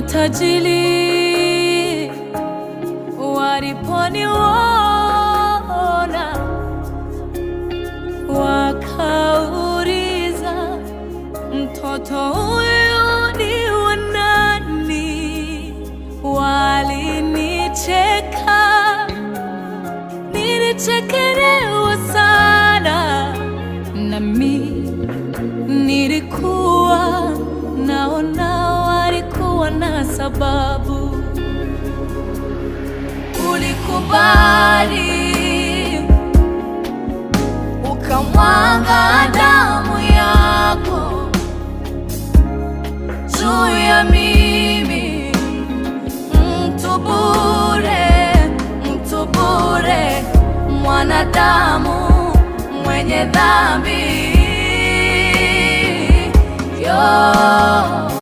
matajiri waliponiona wakauliza, mtoto huyu ni wa nani? Walinicheka, nilichekelewa sana, nami nilikuwa naona walikuwa na sababu. Ulikubali ukamwaga damu yako juu ya mimi, mtu bure, mwanadamu mwenye dhambi.